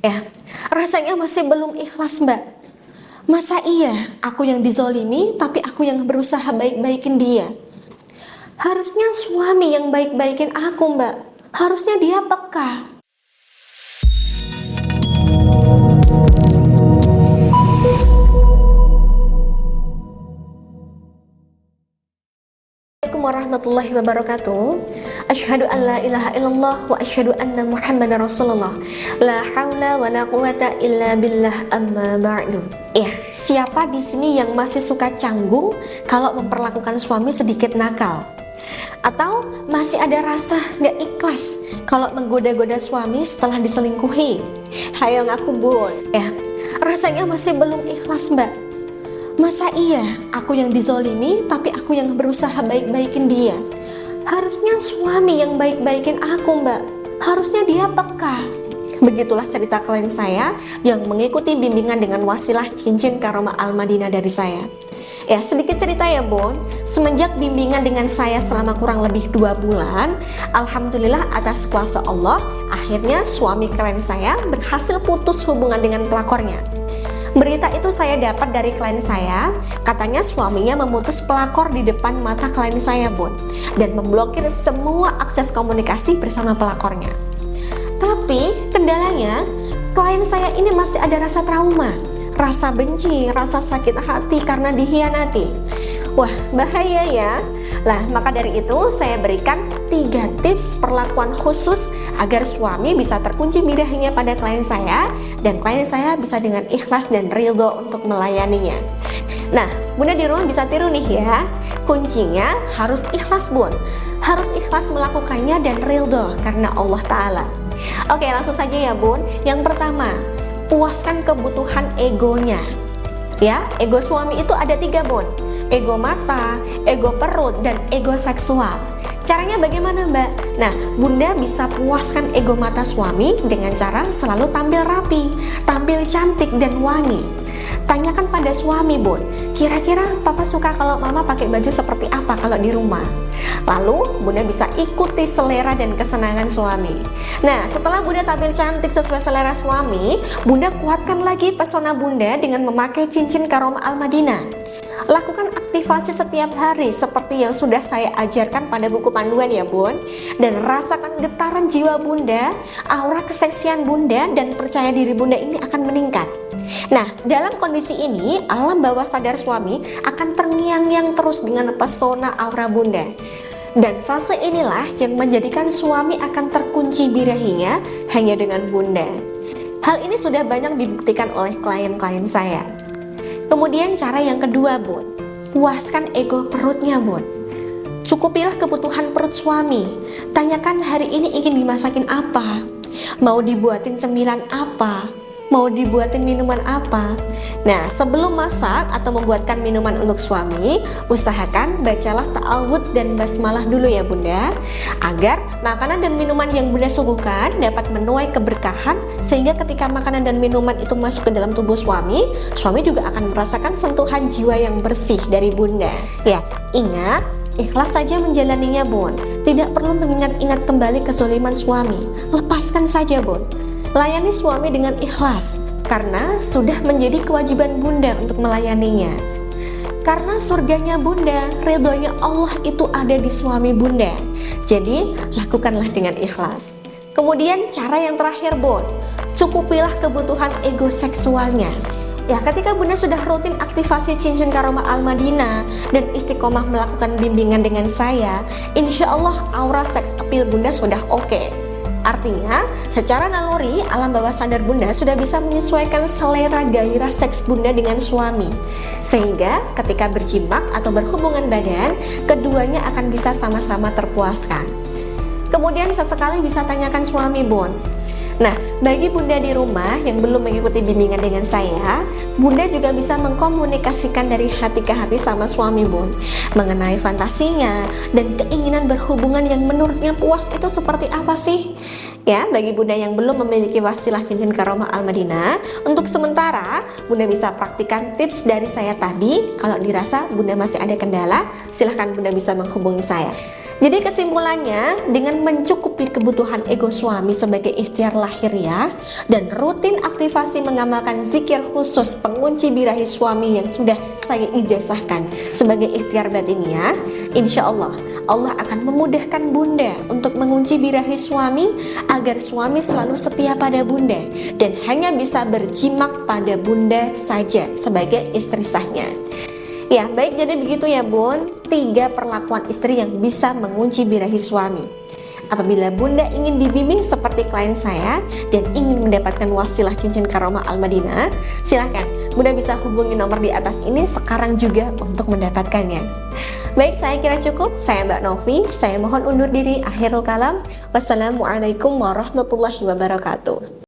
Ya, rasanya masih belum ikhlas, Mbak. Masa iya aku yang dizolimi tapi aku yang berusaha baik-baikin dia? Harusnya suami yang baik-baikin aku, Mbak. Harusnya dia peka. Assalamualaikum warahmatullahi wabarakatuh. Asyhadu an la ilaha illallah wa asyhadu anna Muhammadar Rasulullah. La haula wa la quwata illa billah, amma ba'du. Ya, siapa di sini yang masih suka canggung kalau memperlakukan suami sedikit nakal? Atau masih ada rasa gak ikhlas kalau menggoda-goda suami setelah diselingkuhi? Hayo ngaku, Bun. Ya, rasanya masih belum ikhlas, Mbak. Masa iya aku yang dizolimi tapi aku yang berusaha baik-baikin dia? Harusnya suami yang baik-baikin aku, Mbak. Harusnya dia peka. Begitulah cerita klien saya yang mengikuti bimbingan dengan wasilah cincin Karomah Al-Madinah dari saya. Ya, sedikit cerita ya, Bun. Semenjak bimbingan dengan saya selama kurang lebih 2 bulan, alhamdulillah atas kuasa Allah, akhirnya suami klien saya berhasil putus hubungan dengan pelakornya. Berita itu saya dapat dari klien saya, katanya suaminya memutus pelakor di depan mata klien saya, Bun, dan memblokir semua akses komunikasi bersama pelakornya. Tapi kendalanya, klien saya ini masih ada rasa trauma, rasa benci, rasa sakit hati karena dikhianati. Wah, bahaya ya. Lah, maka dari itu saya berikan 3 tips perlakuan khusus agar suami bisa terkunci birahinya pada klien saya dan klien saya bisa dengan ikhlas dan ridho untuk melayaninya. Nah, Bunda di rumah bisa tiru nih ya. Kuncinya harus ikhlas, Bun. Harus ikhlas melakukannya dan ridho karena Allah Ta'ala. Oke, langsung saja ya, Bun. Yang pertama, puaskan kebutuhan egonya. Ya, ego suami itu ada 3, Bun. Ego mata, ego perut, dan ego seksual. Caranya bagaimana, Mbak? Nah, Bunda bisa puaskan ego mata suami dengan cara selalu tampil rapi, tampil cantik dan wangi. Tanyakan pada suami, Bun, kira-kira papa suka kalau mama pakai baju seperti apa kalau di rumah? Lalu, Bunda bisa ikuti selera dan kesenangan suami. Nah, setelah Bunda tampil cantik sesuai selera suami, Bunda kuatkan lagi pesona Bunda dengan memakai cincin Karomah Al-Madinah. Lakukan aktivasi setiap hari seperti yang sudah saya ajarkan pada buku panduan ya, Bun. Dan rasakan getaran jiwa Bunda, aura keseksian Bunda dan percaya diri Bunda ini akan meningkat. Nah, dalam kondisi ini, alam bawah sadar suami akan terngiang-ngiang terus dengan pesona aura Bunda. Dan fase inilah yang menjadikan suami akan terkunci birahinya hanya dengan Bunda. Hal ini sudah banyak dibuktikan oleh klien-klien saya. Kemudian cara yang kedua, Bun, puaskan ego perutnya, Bun. Cukupilah kebutuhan perut suami. Tanyakan hari ini ingin dimasakin apa, mau dibuatin cemilan apa, mau dibuatin minuman apa. Nah, sebelum masak atau membuatkan minuman untuk suami, usahakan bacalah ta'awud dan basmalah dulu ya, Bunda, agar makanan dan minuman yang Bunda suguhkan dapat menuai keberkahan, sehingga ketika makanan dan minuman itu masuk ke dalam tubuh suami, suami juga akan merasakan sentuhan jiwa yang bersih dari Bunda. Ya, ingat, ikhlas saja menjalaninya, Bun. Tidak perlu mengingat-ingat kembali kezaliman suami. Lepaskan saja, Bun. Layani suami dengan ikhlas, karena sudah menjadi kewajiban Bunda untuk melayaninya. Karena surganya Bunda, ridhonya Allah itu ada di suami Bunda. Jadi, lakukanlah dengan ikhlas. Kemudian cara yang terakhir, Bun, cukupilah kebutuhan ego seksualnya. Ya, ketika Bunda sudah rutin aktivasi cincin Karomah Al-Madinah dan istiqomah melakukan bimbingan dengan saya, insya Allah aura seks appeal Bunda sudah oke. Artinya, secara naluri, alam bawah sadar Bunda sudah bisa menyesuaikan selera gairah seks Bunda dengan suami. Sehingga ketika berjimak atau berhubungan badan, keduanya akan bisa sama-sama terpuaskan. Kemudian sesekali bisa tanyakan suami, Bun. Nah, bagi Bunda di rumah yang belum mengikuti bimbingan dengan saya, Bunda juga bisa mengkomunikasikan dari hati ke hati sama suami, Bun, mengenai fantasinya dan keinginan berhubungan yang menurutnya puas itu seperti apa sih? Ya, bagi Bunda yang belum memiliki wasilah cincin Karomah Al-Madinah, untuk sementara Bunda bisa praktikan tips dari saya tadi. Kalau dirasa Bunda masih ada kendala, silahkan Bunda bisa menghubungi saya. Jadi kesimpulannya, dengan mencukupi kebutuhan ego suami sebagai ikhtiar lahiriah dan rutin aktivasi mengamalkan zikir khusus pengunci birahi suami yang sudah saya ijazahkan sebagai ikhtiar batiniah, insya Allah akan memudahkan bunda untuk mengunci birahi suami agar suami selalu setia pada bunda dan hanya bisa berjimak pada bunda saja sebagai istri sahnya. Ya, baik, jadi begitu ya bun, 3 perlakuan istri yang bisa mengunci birahi suami. Apabila bunda ingin dibimbing seperti klien saya dan ingin mendapatkan wasilah cincin karomah Al-Madinah, silahkan bunda bisa hubungi nomor di atas ini sekarang juga untuk mendapatkannya. Baik, saya kira cukup. Saya Mbak Novi, saya mohon undur diri. Akhirul kalam, wassalamualaikum warahmatullahi wabarakatuh.